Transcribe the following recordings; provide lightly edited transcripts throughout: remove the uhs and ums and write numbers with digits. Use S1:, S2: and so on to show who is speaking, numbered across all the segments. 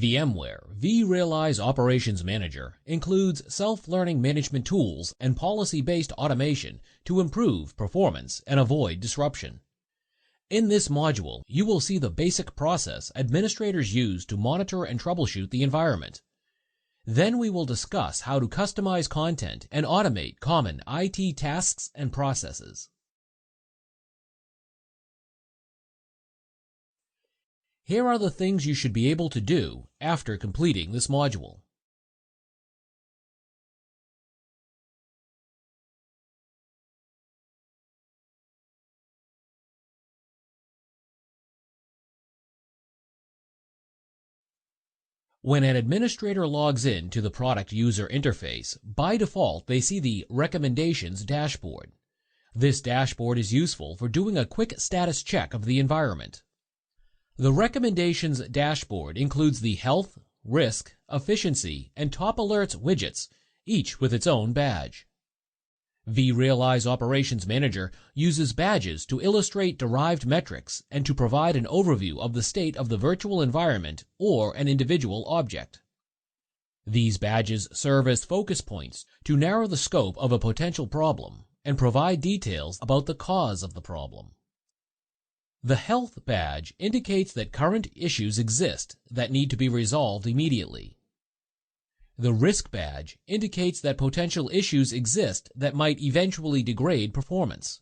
S1: VMware vRealize Operations Manager includes self-learning management tools and policy-based automation to improve performance and avoid disruption. In this module, you will see the basic process administrators use to monitor and troubleshoot the environment. Then we will discuss how to customize content and automate common IT tasks and processes. Here are the things you should be able to do after completing this module. When an administrator logs in to the product user interface, by default they see the Recommendations dashboard. This dashboard is useful for doing a quick status check of the environment. The Recommendations dashboard includes the Health, Risk, Efficiency, and Top Alerts widgets, each with its own badge. vRealize Operations Manager uses badges to illustrate derived metrics and to provide an overview of the state of the virtual environment or an individual object. These badges serve as focus points to narrow the scope of a potential problem and provide details about the cause of the problem. The Health badge indicates that current issues exist that need to be resolved immediately. The Risk badge indicates that potential issues exist that might eventually degrade performance.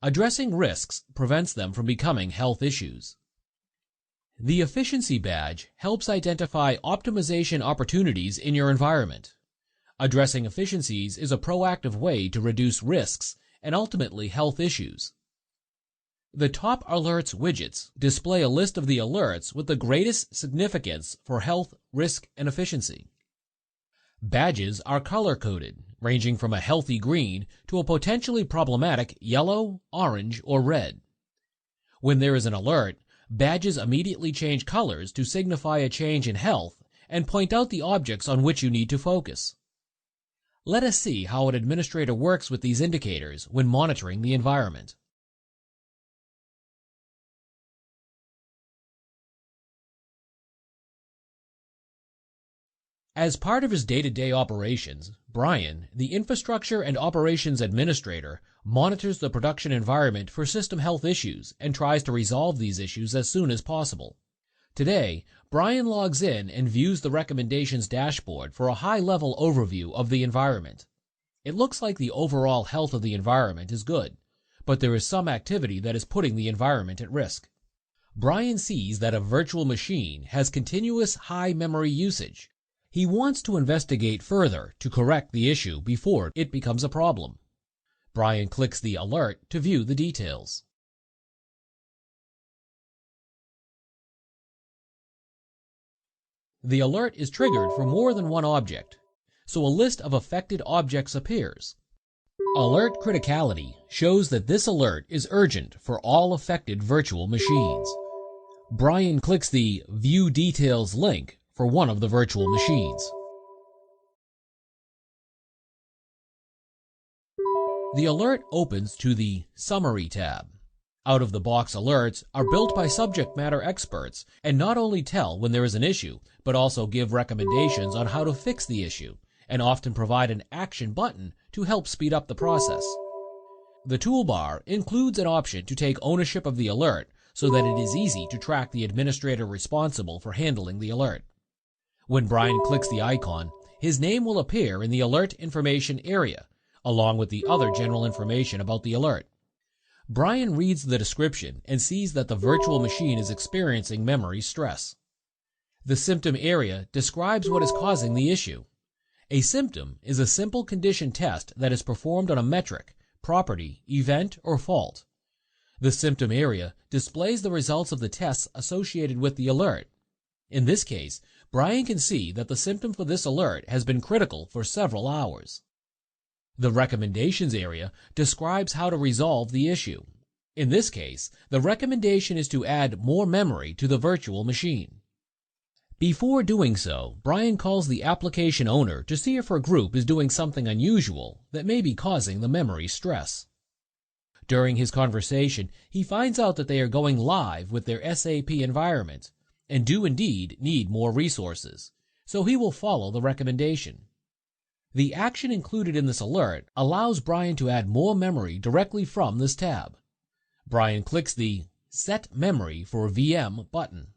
S1: Addressing risks prevents them from becoming health issues. The Efficiency badge helps identify optimization opportunities in your environment. Addressing efficiencies is a proactive way to reduce risks and ultimately health issues. The Top Alerts widgets display a list of the alerts with the greatest significance for health, risk, and efficiency. Badges are color-coded, ranging from a healthy green to a potentially problematic yellow, orange, or red. When there is an alert, badges immediately change colors to signify a change in health and point out the objects on which you need to focus. Let us see how an administrator works with these indicators when monitoring the environment. As part of his day-to-day operations, Brian, the Infrastructure and Operations Administrator, monitors the production environment for system health issues and tries to resolve these issues as soon as possible. Today, Brian logs in and views the Recommendations dashboard for a high-level overview of the environment. It looks like the overall health of the environment is good, but there is some activity that is putting the environment at risk. Brian sees that a virtual machine has continuous high memory usage. He wants to investigate further to correct the issue before it becomes a problem. Brian clicks the alert to view the details. The alert is triggered for more than one object, so a list of affected objects appears. Alert criticality shows that this alert is urgent for all affected virtual machines. Brian clicks the View Details link for one of the virtual machines. The alert opens to the Summary tab. Out-of-the-box alerts are built by subject matter experts and not only tell when there is an issue, but also give recommendations on how to fix the issue, and often provide an action button to help speed up the process. The toolbar includes an option to take ownership of the alert so that it is easy to track the administrator responsible for handling the alert. When Brian clicks the icon, his name will appear in the Alert Information area, along with the other general information about the alert. Brian reads the description and sees that the virtual machine is experiencing memory stress. The Symptom area describes what is causing the issue. A symptom is a simple condition test that is performed on a metric, property, event, or fault. The Symptom area displays the results of the tests associated with the alert. In this case, Brian can see that the symptom for this alert has been critical for several hours. The Recommendations area describes how to resolve the issue. In this case, the recommendation is to add more memory to the virtual machine. Before doing so, Brian calls the application owner to see if her group is doing something unusual that may be causing the memory stress. During his conversation, he finds out that they are going live with their SAP environment, and do indeed need more resources, so he will follow the recommendation. The action included in this alert allows Brian to add more memory directly from this tab. Brian clicks the Set Memory for VM button.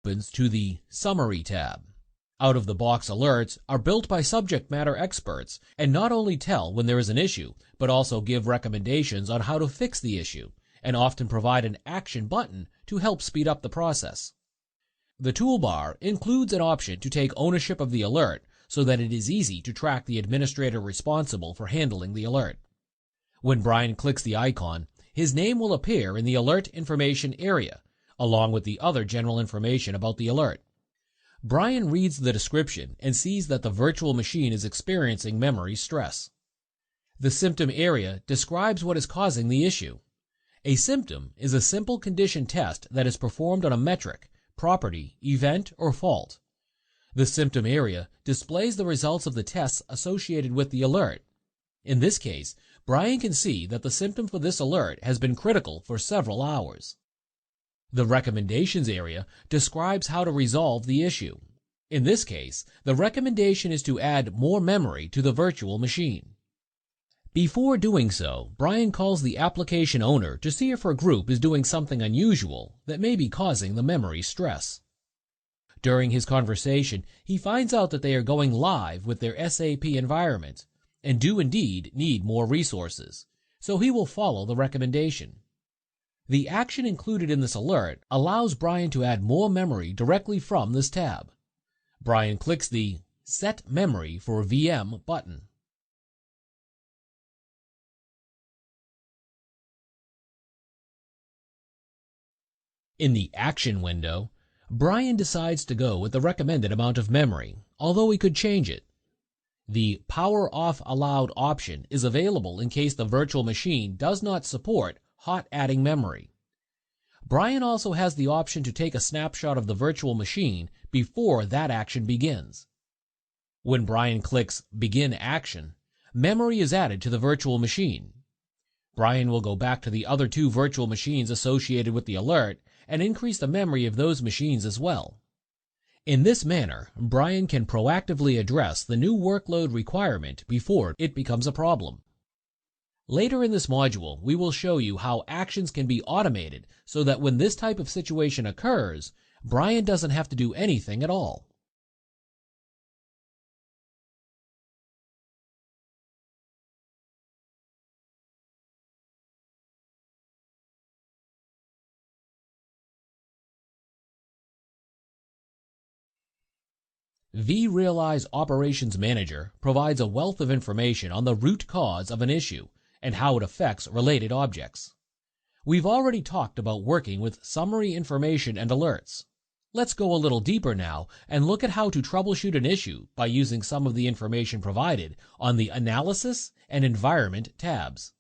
S1: Opens to the Summary tab. Out-of-the-box alerts are built by subject matter experts and not only tell when there is an issue, but also give recommendations on how to fix the issue, and often provide an action button to help speed up the process. The toolbar includes an option to take ownership of the alert so that it is easy to track the administrator responsible for handling the alert. When Brian clicks the icon, his name will appear in the Alert Information area, along with the other general information about the alert. Brian reads the description and sees that the virtual machine is experiencing memory stress. The symptom area describes what is causing the issue. A symptom is a simple condition test that is performed on a metric, property, event, or fault. The symptom area displays the results of the tests associated with the alert. In this case, Brian can see that the symptom for this alert has been critical for several hours. The Recommendations area describes how to resolve the issue. In this case, the recommendation is to add more memory to the virtual machine. Before doing so, Brian calls the application owner to see if her group is doing something unusual that may be causing the memory stress. During his conversation, he finds out that they are going live with their SAP environment and do indeed need more resources, so he will follow the recommendation. The action included in this alert allows Brian to add more memory directly from this tab. Brian clicks the Set Memory for VM button. In the Action window, Brian decides to go with the recommended amount of memory, although he could change it. The Power Off Allowed option is available in case the virtual machine does not support hot adding memory. Brian also has the option to take a snapshot of the virtual machine before that action begins. When Brian clicks Begin Action, memory is added to the virtual machine. Brian will go back to the other two virtual machines associated with the alert and increase the memory of those machines as well. In this manner, Brian can proactively address the new workload requirement before it becomes a problem. Later in this module, we will show you how actions can be automated so that when this type of situation occurs, Brian doesn't have to do anything at all. vRealize Operations Manager provides a wealth of information on the root cause of an issue and how it affects related objects. We've already talked about working with summary information and alerts. Let's go a little deeper now and look at how to troubleshoot an issue by using some of the information provided on the Analysis and Environment tabs.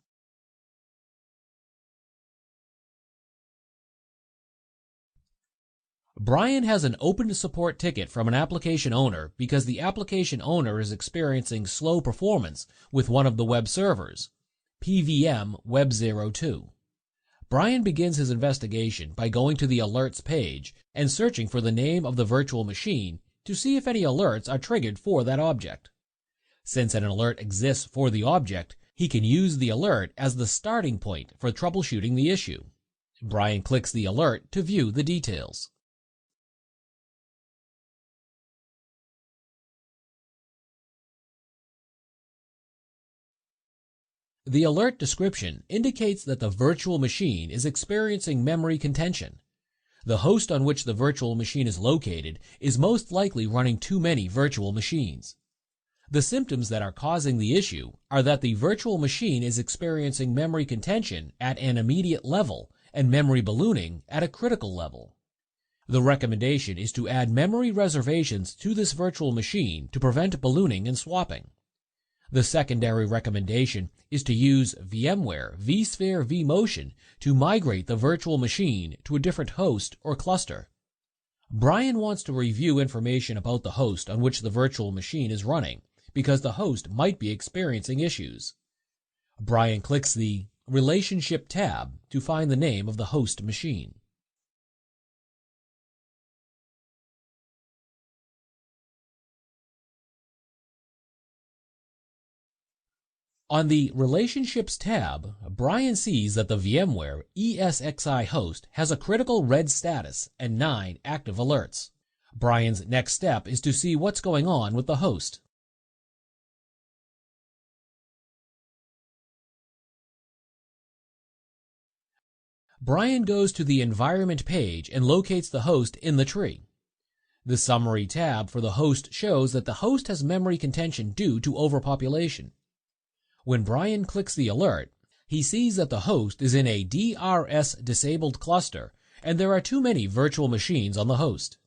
S1: Brian has an open support ticket from an application owner because the application owner is experiencing slow performance with one of the web servers, PVM Web 02. Brian begins his investigation by going to the Alerts page and searching for the name of the virtual machine to see if any alerts are triggered for that object. Since an alert exists for the object, he can use the alert as the starting point for troubleshooting the issue. Brian clicks the alert to view the details. The alert description indicates that the virtual machine is experiencing memory contention. The host on which the virtual machine is located is most likely running too many virtual machines. The symptoms that are causing the issue are that the virtual machine is experiencing memory contention at an immediate level and memory ballooning at a critical level. The recommendation is to add memory reservations to this virtual machine to prevent ballooning and swapping. The secondary recommendation is to use VMware vSphere vMotion to migrate the virtual machine to a different host or cluster. Brian wants to review information about the host on which the virtual machine is running because the host might be experiencing issues. Brian clicks the Relationship tab to find the name of the host machine. On the Relationships tab, Brian sees that the VMware ESXi host has a critical red status and 9 active alerts. Brian's next step is to see what's going on with the host. Brian goes to the Environment page and locates the host in the tree. The Summary tab for the host shows that the host has memory contention due to overpopulation. When Brian clicks the alert, he sees that the host is in a DRS-disabled cluster and there are too many virtual machines on the host.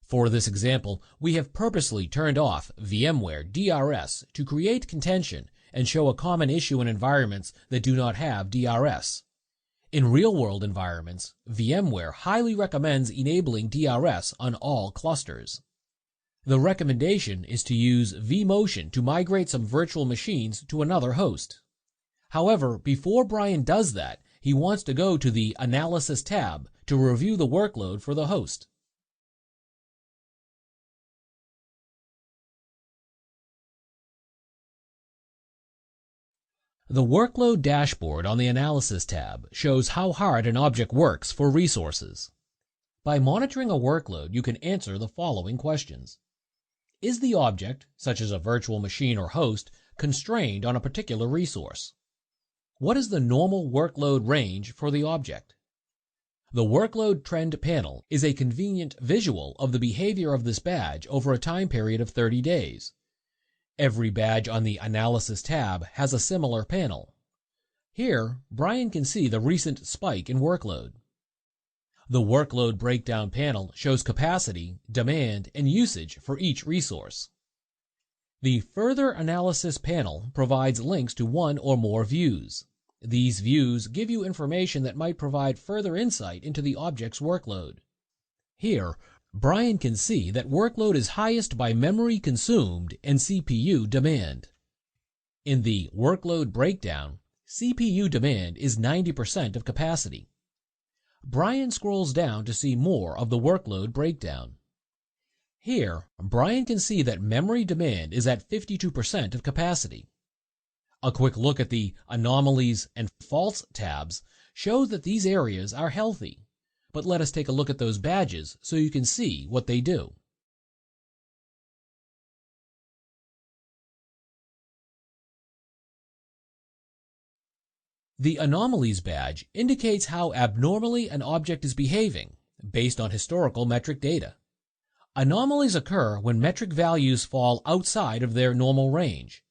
S1: For this example, we have purposely turned off VMware DRS to create contention and show a common issue in environments that do not have DRS. In real-world environments, VMware highly recommends enabling DRS on all clusters. The recommendation is to use vMotion to migrate some virtual machines to another host. However, before Brian does that, he wants to go to the Analysis tab to review the workload for the host. The Workload dashboard on the Analysis tab shows how hard an object works for resources. By monitoring a workload, you can answer the following questions. Is the object, such as a virtual machine or host, constrained on a particular resource? What is the normal workload range for the object? The Workload Trend panel is a convenient visual of the behavior of this badge over a time period of 30 days. Every badge on the Analysis tab has a similar panel. Here, Brian can see the recent spike in workload. The Workload Breakdown panel shows capacity, demand, and usage for each resource. The Further Analysis panel provides links to one or more views. These views give you information that might provide further insight into the object's workload. Here, Brian can see that workload is highest by memory consumed and CPU demand. In the Workload Breakdown, CPU demand is 90% of capacity. Brian scrolls down to see more of the workload breakdown. Here, Brian can see that memory demand is at 52% of capacity. A quick look at the Anomalies and Faults tabs shows that these areas are healthy, but let us take a look at those badges so you can see what they do. The Anomalies badge indicates how abnormally an object is behaving based on historical metric data. Anomalies occur when metric values fall outside of their normal range.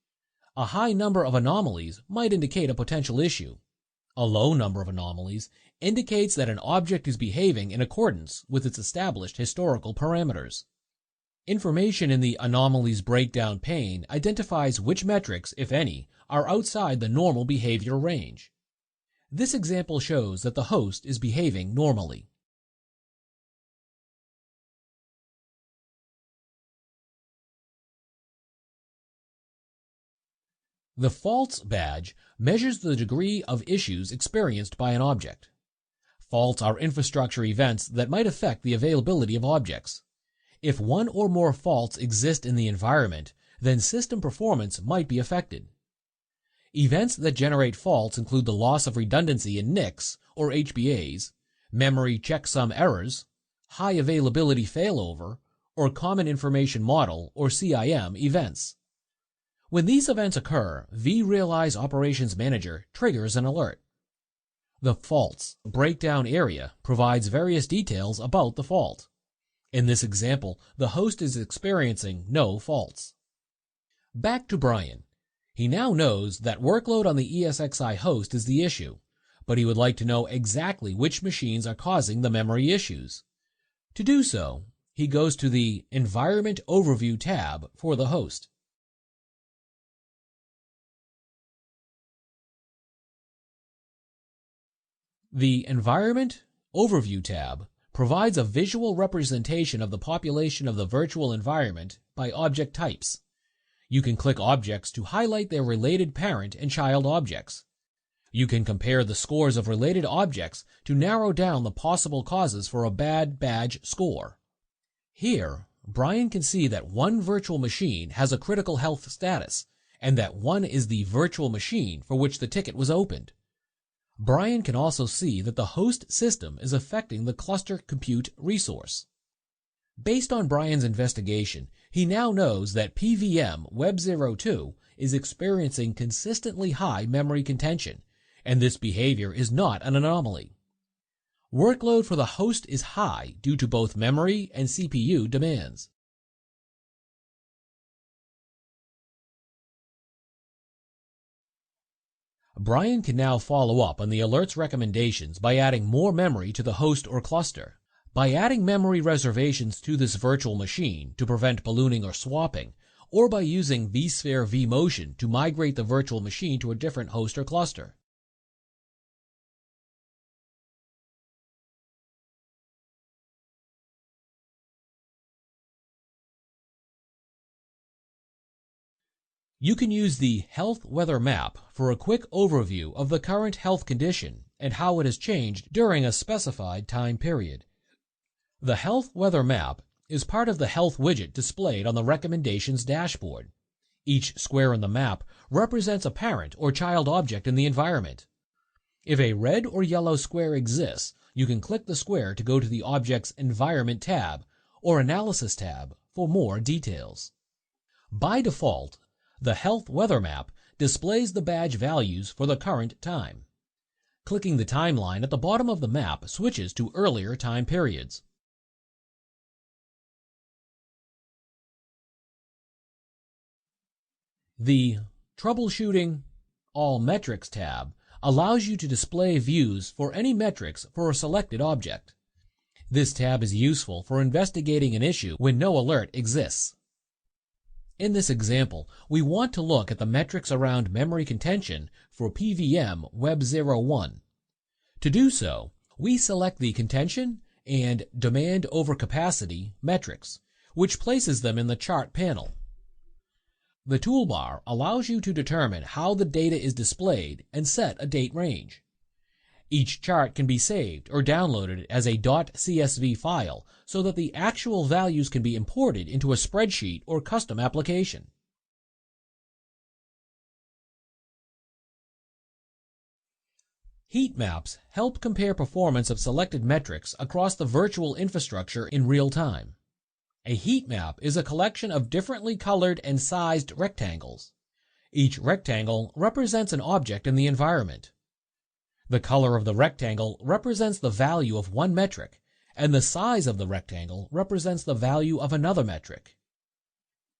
S1: A high number of anomalies might indicate a potential issue. A low number of anomalies indicates that an object is behaving in accordance with its established historical parameters. Information in the Anomalies Breakdown pane identifies which metrics, if any, are outside the normal behavior range. This example shows that the host is behaving normally. The Faults badge measures the degree of issues experienced by an object. Faults are infrastructure events that might affect the availability of objects. If one or more faults exist in the environment, then system performance might be affected. Events that generate faults include the loss of redundancy in NICs or HBAs, memory checksum errors, high availability failover, or Common Information Model or CIM events. When these events occur, vRealize Operations Manager triggers an alert. The faults breakdown area provides various details about the fault. In this example, the host is experiencing no faults. Back to Brian. He now knows that workload on the ESXi host is the issue, but he would like to know exactly which machines are causing the memory issues. To do so, he goes to the Environment Overview tab for the host. The Environment Overview tab provides a visual representation of the population of the virtual environment by object types. You can click objects to highlight their related parent and child objects. You can compare the scores of related objects to narrow down the possible causes for a bad badge score. Here, Brian can see that one virtual machine has a critical health status, and that one is the virtual machine for which the ticket was opened. Brian can also see that the host system is affecting the cluster compute resource. Based on Brian's investigation, he now knows that PVM Web02 is experiencing consistently high memory contention, and this behavior is not an anomaly. Workload for the host is high due to both memory and CPU demands. Brian can now follow up on the alert's recommendations by adding more memory to the host or cluster. By adding memory reservations to this virtual machine to prevent ballooning or swapping, or by using vSphere vMotion to migrate the virtual machine to a different host or cluster. You can use the Health Weather Map for a quick overview of the current health condition and how it has changed during a specified time period. The Health Weather Map is part of the Health widget displayed on the Recommendations dashboard. Each square in the map represents a parent or child object in the environment. If a red or yellow square exists, you can click the square to go to the object's Environment tab or Analysis tab for more details. By default, the Health Weather Map displays the badge values for the current time. Clicking the timeline at the bottom of the map switches to earlier time periods. The Troubleshooting All Metrics tab allows you to display views for any metrics for a selected object. This tab is useful for investigating an issue when no alert exists. In this example, we want to look at the metrics around memory contention for PVM Web01. To do so, we select the Contention and Demand over Capacity metrics, which places them in the Chart panel. The toolbar allows you to determine how the data is displayed and set a date range. Each chart can be saved or downloaded as a .csv file so that the actual values can be imported into a spreadsheet or custom application. Heatmaps help compare performance of selected metrics across the virtual infrastructure in real time. A heat map is a collection of differently colored and sized rectangles. Each rectangle represents an object in the environment. The color of the rectangle represents the value of one metric, and the size of the rectangle represents the value of another metric.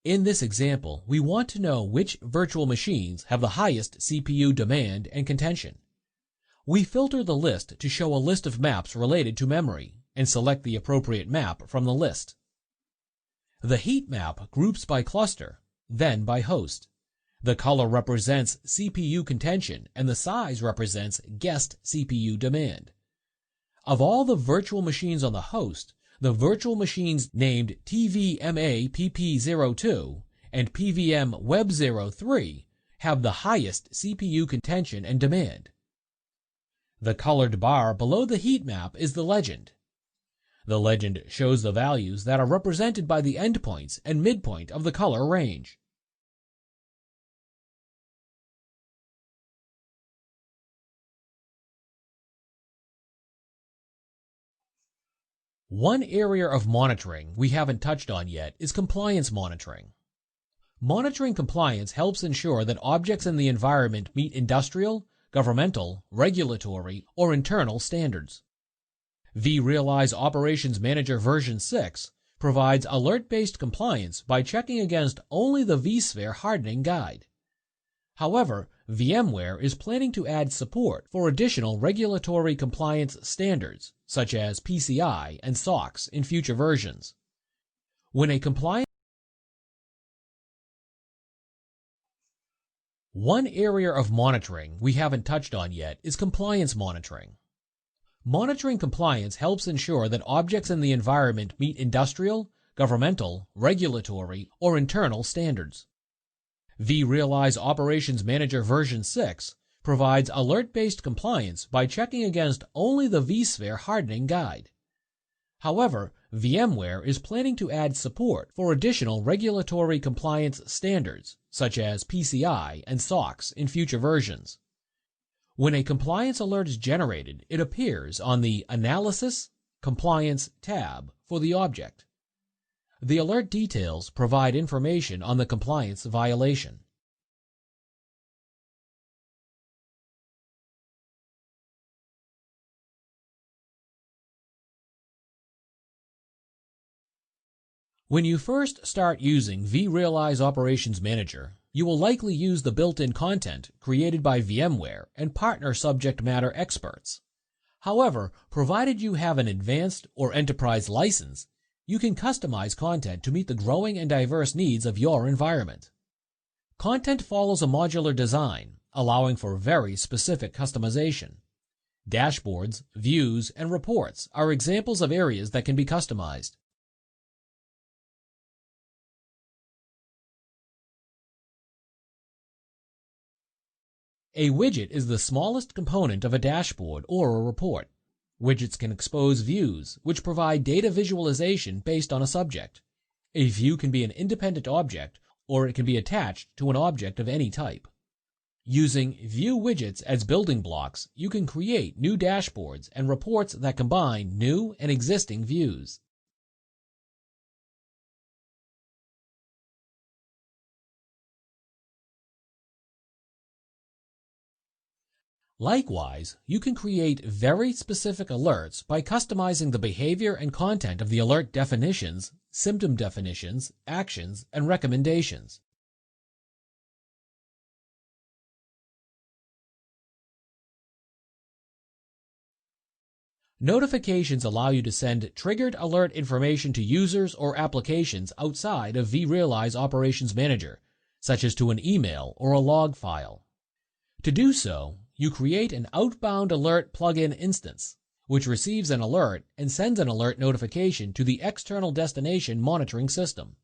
S1: In this example, we want to know which virtual machines have the highest CPU demand and contention. We filter the list to show a list of maps related to memory, and select the appropriate map from the list. The heat map groups by cluster, then by host. The color represents CPU contention and the size represents guessed CPU demand. Of all the virtual machines on the host, the virtual machines named TVMA-PP02 and PVM Web03 have the highest CPU contention and demand. The colored bar below the heat map is the legend. The legend shows the values that are represented by the endpoints and midpoint of the color range. One area of monitoring we haven't touched on yet is compliance monitoring. Monitoring compliance helps ensure that objects in the environment meet industrial, governmental, regulatory, or internal standards. vRealize Operations Manager version 6 provides alert-based compliance by checking against only the vSphere hardening guide. However, VMware is planning to add support for additional regulatory compliance standards, such as PCI and SOX, in future versions. When a compliance One area of monitoring we haven't touched on yet is compliance monitoring. Monitoring compliance helps ensure that objects in the environment meet industrial, governmental, regulatory, or internal standards. vRealize Operations Manager version 6 provides alert-based compliance by checking against only the vSphere hardening guide. However, VMware is planning to add support for additional regulatory compliance standards, such as PCI and SOX, in future versions. When a compliance alert is generated, it appears on the Analysis Compliance tab for the object. The alert details provide information on the compliance violation. When you first start using vRealize Operations Manager, you will likely use the built-in content created by VMware and partner subject matter experts. However, provided you have an advanced or enterprise license, you can customize content to meet the growing and diverse needs of your environment. Content follows a modular design, allowing for very specific customization. Dashboards, views, and reports are examples of areas that can be customized. A widget is the smallest component of a dashboard or a report. Widgets can expose views, which provide data visualization based on a subject. A view can be an independent object, or it can be attached to an object of any type. Using view widgets as building blocks, you can create new dashboards and reports that combine new and existing views. Likewise, you can create very specific alerts by customizing the behavior and content of the alert definitions, symptom definitions, actions, and recommendations. Notifications allow you to send triggered alert information to users or applications outside of vRealize Operations Manager, such as to an email or a log file. To do so, you create an outbound alert plugin instance, which receives an alert and sends an alert notification to the external destination monitoring system.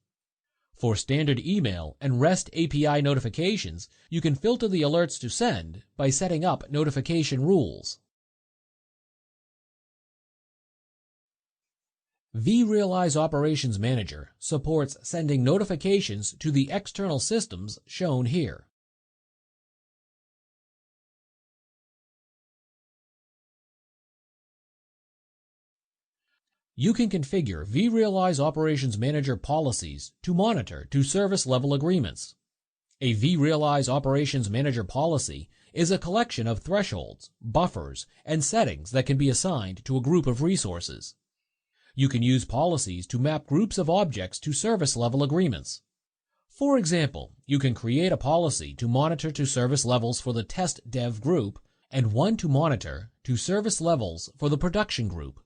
S1: For standard email and REST API notifications, you can filter the alerts to send by setting up notification rules. vRealize Operations Manager supports sending notifications to the external systems shown here. You can configure vRealize Operations Manager policies to monitor to service level agreements. A vRealize Operations Manager policy is a collection of thresholds, buffers, and settings that can be assigned to a group of resources. You can use policies to map groups of objects to service level agreements. For example, you can create a policy to monitor to service levels for the test dev group and one to monitor to service levels for the production group.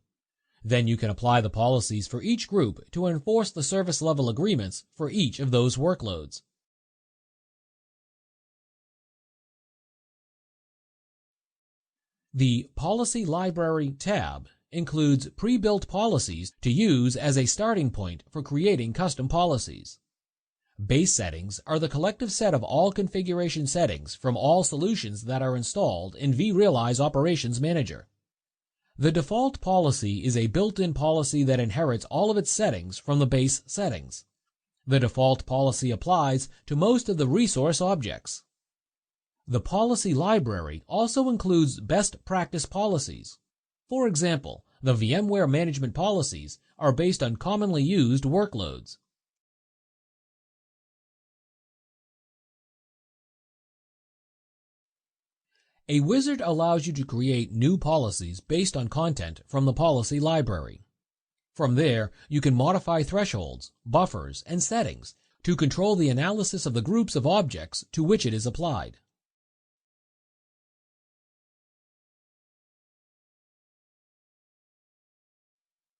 S1: Then you can apply the policies for each group to enforce the service level agreements for each of those workloads. The Policy Library tab includes pre-built policies to use as a starting point for creating custom policies. Base settings are the collective set of all configuration settings from all solutions that are installed in vRealize Operations Manager. The default policy is a built-in policy that inherits all of its settings from the base settings. The default policy applies to most of the resource objects. The policy library also includes best practice policies. For example, the VMware management policies are based on commonly used workloads. A wizard allows you to create new policies based on content from the policy library. From there, you can modify thresholds, buffers, and settings to control the analysis of the groups of objects to which it is applied.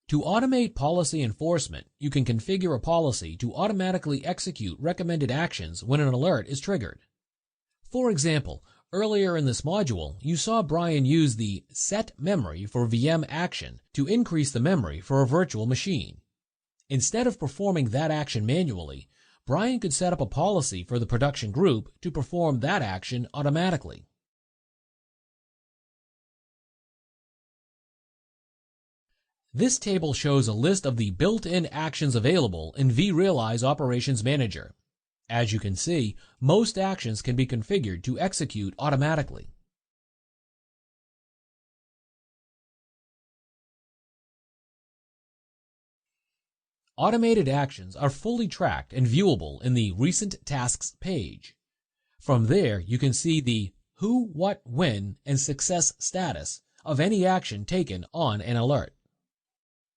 S1: To automate policy enforcement, you can configure a policy to automatically execute recommended actions when an alert is triggered. For example, earlier in this module, you saw Brian use the set memory for VM action to increase the memory for a virtual machine. Instead of performing that action manually, Brian could set up a policy for the production group to perform that action automatically. This table shows a list of the built-in actions available in vRealize Operations Manager. As you can see, most actions can be configured to execute automatically. Automated actions are fully tracked and viewable in the Recent Tasks page. From there, you can see the who, what, when, and success status of any action taken on an alert.